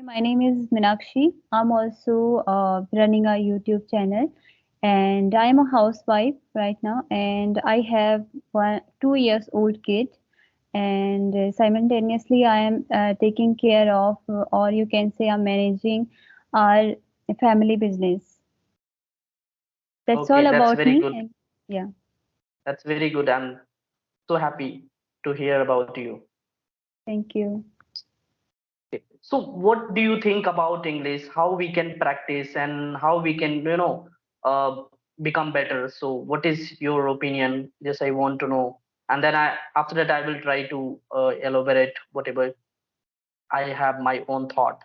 My name is Minakshi. I'm also running a YouTube channel, and I'm a housewife right now, and I have 2 years old kid, and simultaneously I am taking care of, or you can say, I'm managing our family business. That's all Okay, that's about very me, good. and yeah, That's very good. I'm so happy to hear about you. thank you. Okay. So, what do you think about English? How we can practice and how we can, uh, become better? So, what is your opinion? Just I want to know. And then after that, I will try to elaborate whatever I have my own thought.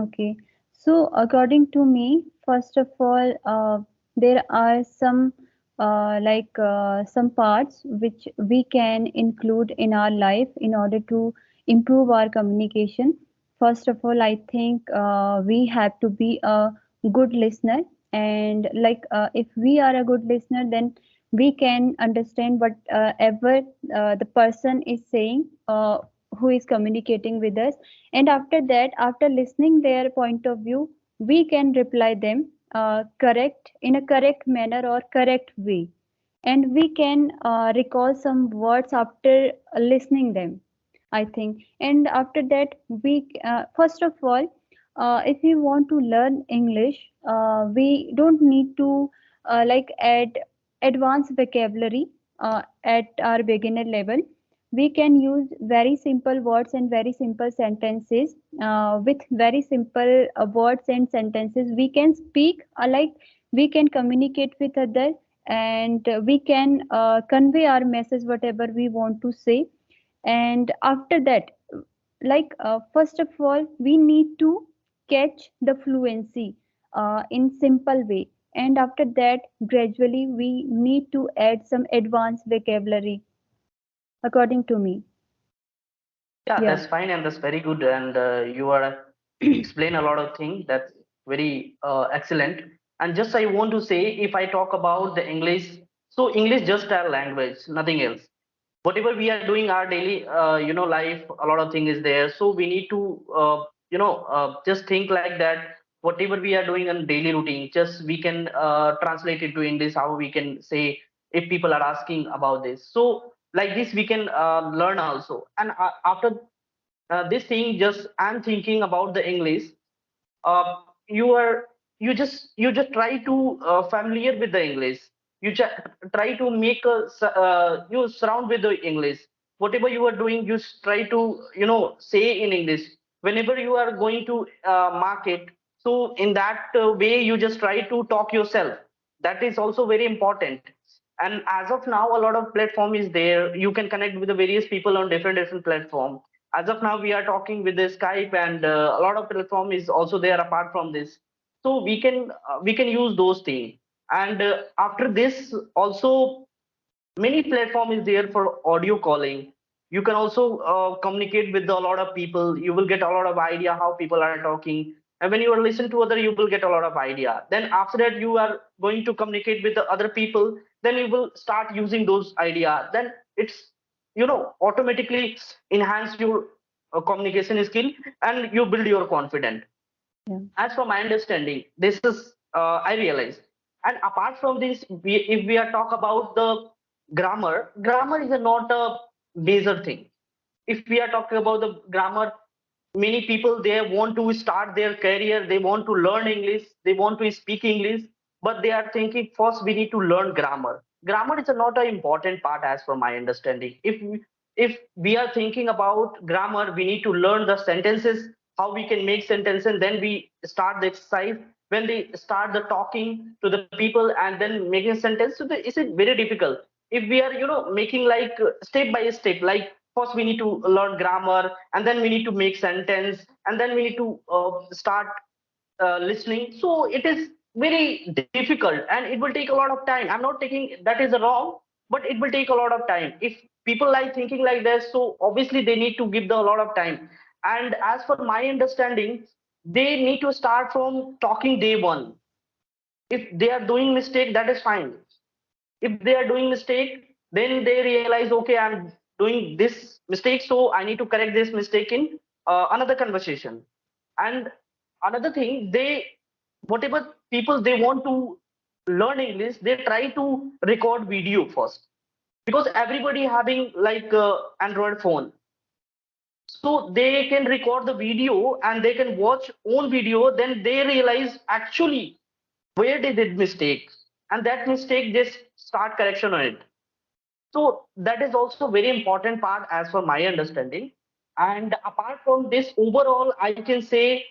Okay, so according to me, first of all, there are some some parts which we can include in our life in order to improve our communication. First of all, I think we have to be a good listener, and if we are a good listener, then we can understand whatever the person is saying, who is communicating with us, and after that, after listening their point of view, we can reply them correct in a correct manner or correct way, and we can recall some words after listening them, I think. And after that, we first of all, if we want to learn English, we don't need to add advanced vocabulary at our beginner level. We can use very simple words and very simple sentences. With very simple words and sentences, we can speak, we can communicate with others, and we can convey our message whatever we want to say. And after that, first of all, we need to catch the fluency in simple way, and after that, gradually we need to add some advanced vocabulary, according to me. Yeah, Yeah. that's fine and that's very good. And you are explain a lot of things. That's very excellent. And just I want to say, if I talk about the English, so English just our language, nothing else. Whatever we are doing our daily, life, a lot of thing is there. So we need to, just think like that. Whatever we are doing in daily routine, just we can translate it to English. How we can say if people are asking about this. So like this, we can learn also. And after this thing, just I'm thinking about the English. uh, you are you just try to familiar with the English. Try to make you surround with the English. Whatever you are doing, you try to say in English. Whenever you are going to market, so in that way you just try to talk yourself. That is also very important. And as of now, a lot of platform is there. You can connect with the various people on different platform. As of now, we are talking with the Skype, and a lot of platform is also there apart from this. So we can use those things. And after this also, many platform is there for audio calling. You can also communicate with a lot of people. You will get a lot of idea how people are talking, and when you are listen to other, you will get a lot of idea. Then after that, you are going to communicate with the other people. Then you will start using those idea. Then it's automatically enhance your communication skill, and you build your confidence. Yeah. As for my understanding, this is I realize. And apart from this, if we are talk about the grammar is not a major thing. If we are talking about the grammar, many people, they want to start their career, they want to learn English, they want to speak English, but they are thinking first we need to learn grammar. Grammar is not an important part as per my understanding. If we are thinking about grammar, we need to learn the sentences, how we can make sentence, and then we start the exercise. When they start the talking to the people and then making sentence, so is it very difficult. If we are making like step by step, like first we need to learn grammar, and then we need to make sentence, and then we need to start listening. So it is very difficult and it will take a lot of time. I'm not taking that is wrong, but it will take a lot of time. If people like thinking like this, so obviously they need to give the a lot of time. And as for my understanding, they need to start from talking day one. If they are doing mistake, that is fine. If they are doing mistake, then they realize, okay, I'm doing this mistake, so I need to correct this mistake in another conversation. And another thing, they, whatever people they want to learn English, they try to record video first, because everybody having like Android phone, so they can record the video and they can watch own video, then they realize actually where they did mistake, and that mistake just start correction on it. So that is also very important part as per my understanding. And apart from this, overall I can say,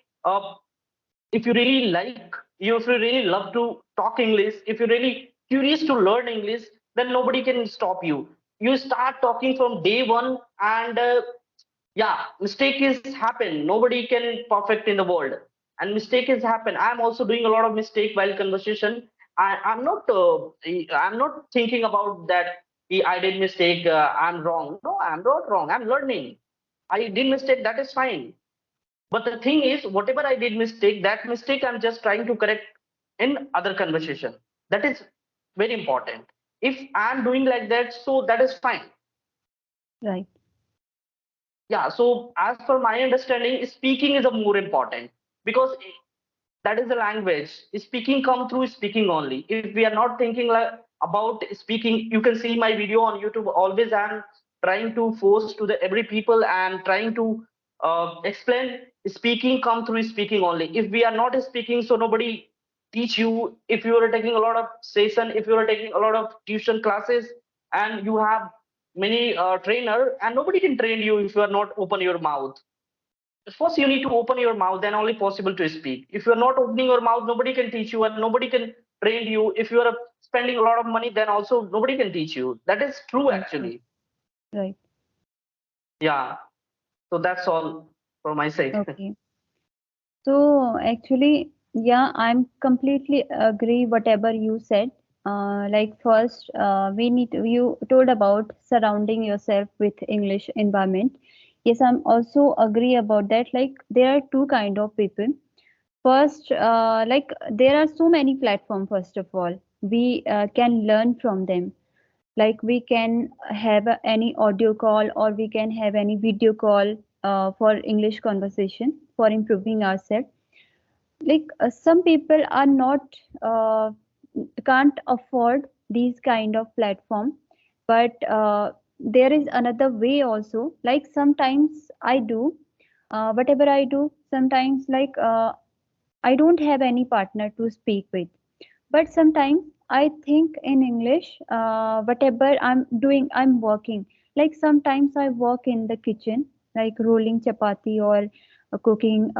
if you really like, if you really love to talk English, if you're really curious to learn English, then nobody can stop you. You start talking from day one, and yeah, mistake is happen, nobody can perfect in the world, and mistake is happen. I'm also doing a lot of mistake while conversation. I'm not thinking about that, I did mistake, I'm wrong. No, I'm not wrong, I'm learning. I did mistake, that is fine. But the thing is, whatever I did mistake, that mistake I'm just trying to correct in other conversation. That is very important. If I'm doing like that, so that is fine. Right. Yeah. So as per my understanding, speaking is a more important, because that is the language. Speaking come through speaking only. If we are not thinking like about speaking, you can see my video on YouTube. Always I'm trying to force to the every people and trying to explain, speaking come through speaking only. If we are not speaking, so nobody teach you. If you are taking a lot of session, if you are taking a lot of tuition classes, and you have many trainer, and nobody can train you if you are not open your mouth. First you need to open your mouth, then only possible to speak. If you are not opening your mouth, nobody can teach you and nobody can train you. If you are spending a lot of money, then also nobody can teach you. That is true Okay. actually. Right. Yeah. So that's all from my side. Okay. So actually, yeah, I'm completely agree whatever you said. Like first, we need to, you told about surrounding yourself with English environment. Yes, I'm also agree about that. Like there are two kind of people. First, like there are so many platforms. First of all, we can learn from them. Like we can have any audio call or we can have any video call for English conversation for improving ourselves. Like some people are not uh, can't afford these kind of platform, but there is another way also. Like sometimes I do whatever I do, sometimes like I don't have any partner to speak with, but sometimes I think in English. Whatever I'm doing, I'm working. Like sometimes I work in the kitchen, like rolling chapati or cooking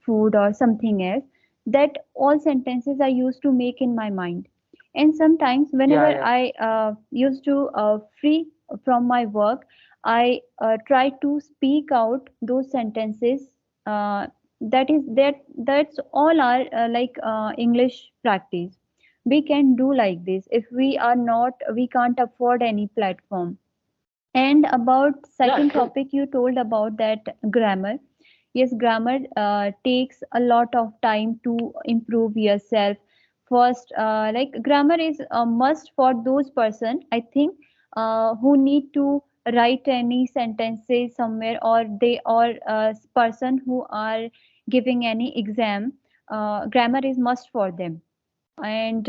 food or something else. That all sentences I used to make in my mind. And sometimes Yeah, whenever yeah. I used to free from my work, I try to speak out those sentences. That is that that's all our English practice. We can do like this if we are not, we can't afford any platform. And about Yeah, second true. topic you told about that grammar. Yes, grammar takes a lot of time to improve yourself. First, like grammar is a must for those person, I think, who need to write any sentences somewhere, or they or person who are giving any exam. Grammar is must for them. And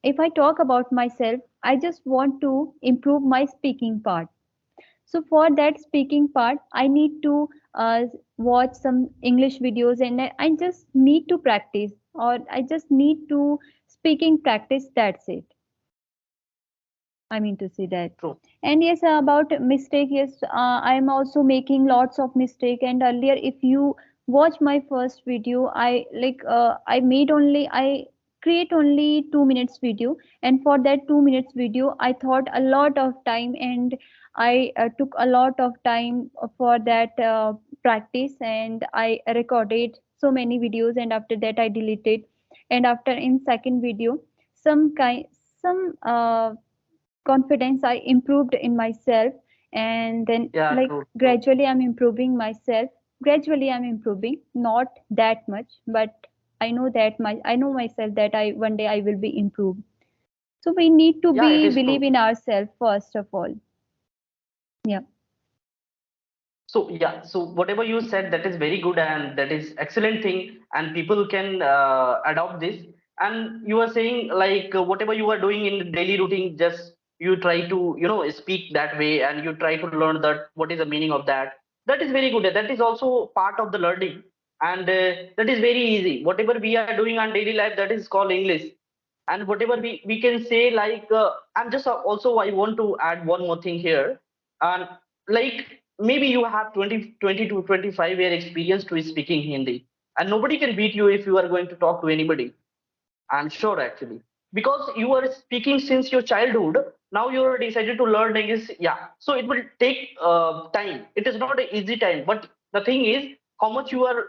if I talk about myself, I just want to improve my speaking part. So for that speaking part, I need to watch some English videos, and I just need to practice, or I just need to speaking practice. That's it. I mean to say that. True. And yes, about mistake, yes, I am also making lots of mistake. And earlier, if you watch my first video, I made only I create only 2 minutes video, and for that 2 minutes video, I thought a lot of time, and I took a lot of time for that practice, and I recorded so many videos, and after that I deleted, and after in second video, some kind some confidence I improved in myself. And then Yeah, like true, true. gradually I'm improving myself. Gradually I'm improving, not that much, but I know myself that I one day I will be improved. So we need to Yeah, it be is believe true. in ourselves first of all. Yeah. So yeah, so whatever you said, that is very good and that is excellent thing, and people can adopt this. And you are saying like whatever you are doing in the daily routine, just you try to speak that way, and you try to learn that what is the meaning of that. That is very good. That is also part of the learning, and that is very easy. Whatever we are doing on daily life, that is called English. And whatever we can say like I'm just also I want to add one more thing here. And like maybe you have 20 to 25 year experience to speaking Hindi, and nobody can beat you if you are going to talk to anybody. I'm sure actually, because you are speaking since your childhood. Now you are decided to learn English. Yeah, so it will take time. It is not an easy time, but the thing is how much you are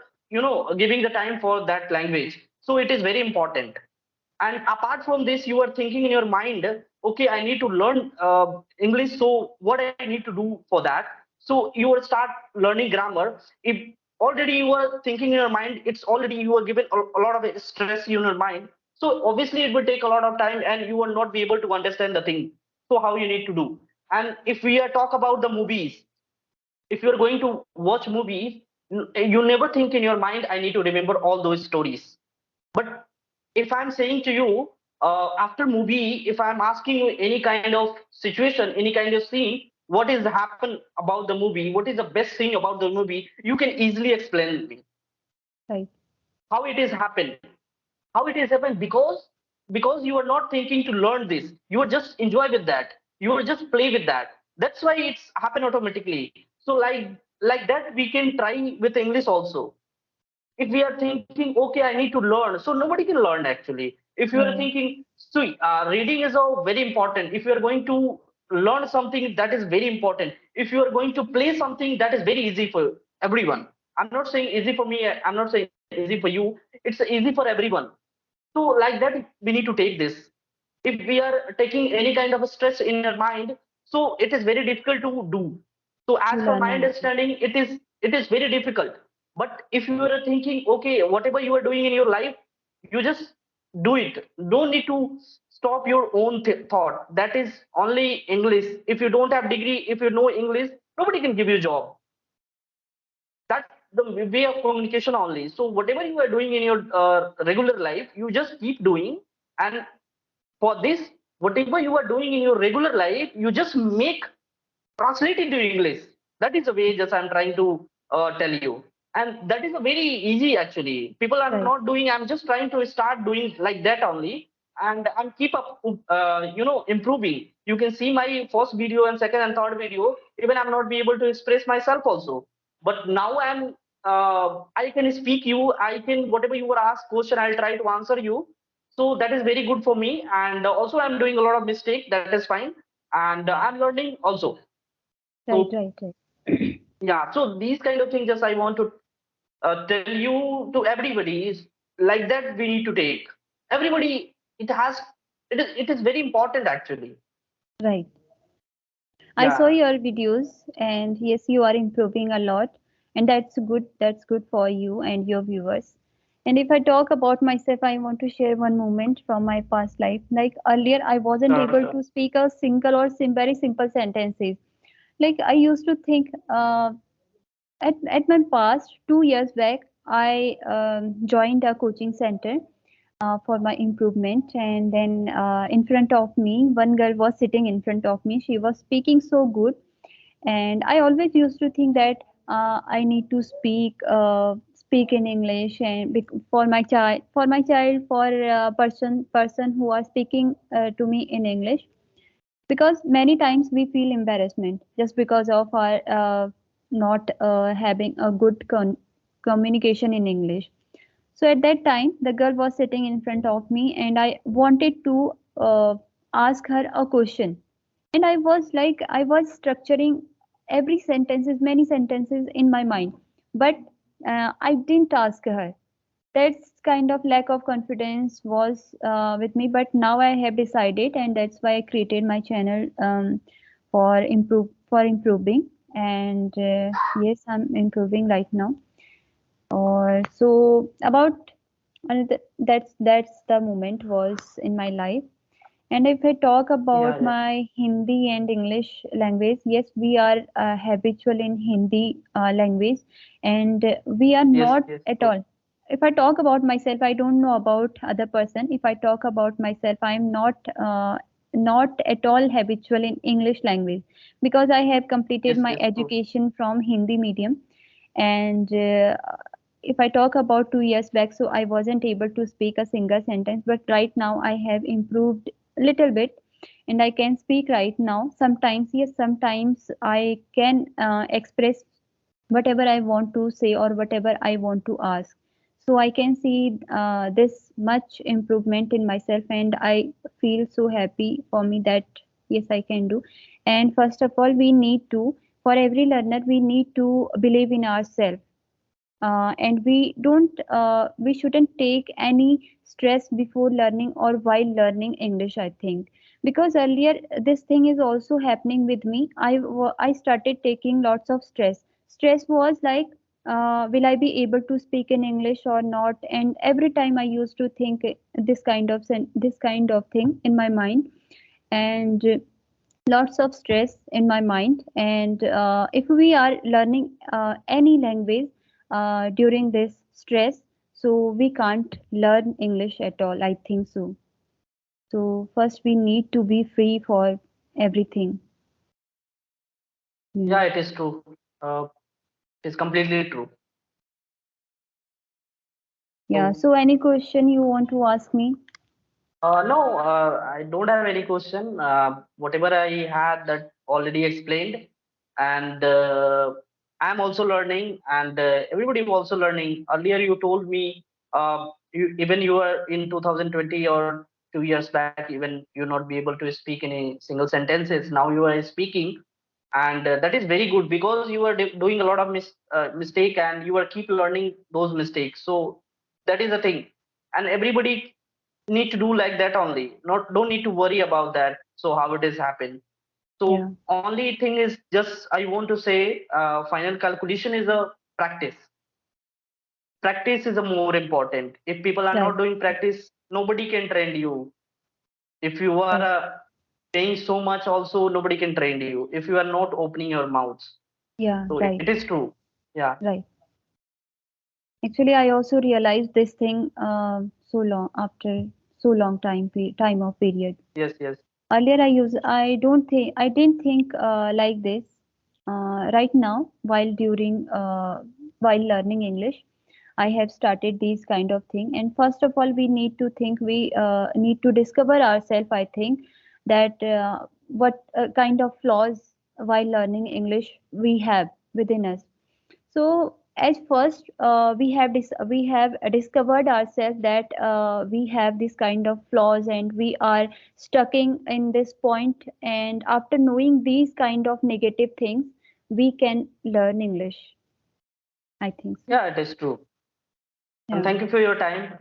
giving the time for that language. So it is very important. And apart from this, you are thinking in your mind, okay, I need to learn English, so what I need to do for that? So you will start learning grammar. If already you are thinking in your mind, it's already you are given a lot of stress in your mind, so obviously it will take a lot of time and you will not be able to understand the thing. So how you need to do? And if we are talk about the movies, if you're going to watch movies, you never think in your mind, I need to remember all those stories. But if I'm saying to you, after movie, if I'm asking you any kind of situation, any kind of scene, what is happen about the movie, what is the best thing about the movie, you can easily explain me Right. how it is happened. How it is happened, because you are not thinking to learn this. You are just enjoy with that. You are just play with that. That's why it's happen automatically. So like that we can try with English also. If we are thinking, okay, I need to learn, so nobody can learn actually. If you are Right. thinking, see, reading is very important. If you are going to learn something, that is very important. If you are going to play something, that is very easy for everyone. I'm not saying easy for me, I'm not saying easy for you, it's easy for everyone. So like that we need to take this. If we are taking any kind of a stress in your mind, so it is very difficult to do. So To as per learn my anything. understanding, it is very difficult. But if you are thinking, okay, whatever you are doing in your life, you just do it. Don't need to stop your own thought. That is only English. If you don't have degree, if you know English, nobody can give you job. That's the way of communication only. So whatever you are doing in your regular life, you just keep doing. And for this, whatever you are doing in your regular life, you just make translate into English. That is the way just I'm trying to tell you. And that is a very easy actually. People are Right. not doing. I'm just trying to start doing like that only, and I'm keep up, improving. You can see my first video and second and third video. Even I'm not be able to express myself also, but now I'm. I can speak you. I can whatever you were asked question. I'll try to answer you. So that is very good for me. And also I'm doing a lot of mistake. That is fine, and I'm learning also. Right. So Right. Right. yeah, so these kind of things just I want to tell you to everybody is like that we need to take. Everybody, it is very important actually. Right. I saw Yeah, your videos, and yes, you are improving a lot, and that's good. That's good for you and your viewers. And if I talk about myself, I want to share one moment from my past life. Like earlier, I wasn't sure, able sure. to speak a single or very simple sentences. Like I used to think, at my past 2 years back, I joined a coaching center for my improvement, and then in front of me, one girl was sitting in front of me. She was speaking so good, and I always used to think that I need to speak in English, and for person who are speaking to me in English, because many times we feel embarrassment just because of our not having a good communication in English. So at that time, the girl was sitting in front of me, and I wanted to ask her a question. And I was structuring every sentences, many sentences in my mind, but I didn't ask her. That's kind of lack of confidence was with me, but now I have decided, and that's why I created my channel for improving. And yes, I'm improving right now. Or so about that's the moment was in my life. And if I talk about Yeah, yeah. my Hindi and English language, yes, we are habitual in Hindi language, and we are Yes, not yes, at true. all. If I talk about myself, I don't know about other person. If I talk about myself, I am not at all habitual in English language because I have completed Yes, my yes, true. education from Hindi medium, and if I talk about 2 years back, so I wasn't able to speak a single sentence, but right now I have improved a little bit and I can speak right now. Sometimes, yes, sometimes I can express whatever I want to say or whatever I want to ask. So I can see this much improvement in myself, and I feel so happy for me that yes, I can do. And first of all, we need to, for every learner, we need to believe in ourselves, and we shouldn't take any stress before learning or while learning English, I think, because earlier this thing is also happening with me. I started taking lots of stress was like, will I be able to speak in English or not, and every time I used to think this kind of thing in my mind, and lots of stress in my mind. And if we are learning any language during this stress, so we can't learn English at all, I think so. So first we need to be free for everything. Hmm. Yeah, it is true. It's completely true. Yeah, So, so any question you want to ask me? no, I don't have any question. Whatever I had that already explained, and I'm also learning, and everybody also learning. Earlier, you told me, even you were in 2020 or 2 years back, even you not be able to speak any single sentences. Now you are speaking, and that is very good because you are doing a lot of mistake, and you are keep learning those mistakes. So that is the thing, and everybody need to do like that only, not don't need to worry about that, so how it is happen. Yeah, So only thing is just I want to say, final calculation is a practice. Practice is a more important. If people are right, not doing practice, nobody can train you. If you are right. paying so much also, nobody can train you if you are not opening your mouths. Yeah, So it right, is true. Yeah. right. Actually, I also realized this thing so long after so long time of period. Yes, yes. Earlier, I didn't think like this. Right now, while learning English, I have started these kind of thing. And first of all, we need to think. We need to discover ourselves. I think that what kind of flaws while learning English we have within us. So at first, we have discovered ourselves that we have this kind of flaws and we are stuck in this point. And after knowing these kind of negative things, we can learn English. I think so. Yeah, it is true. And Yeah. thank you for your time.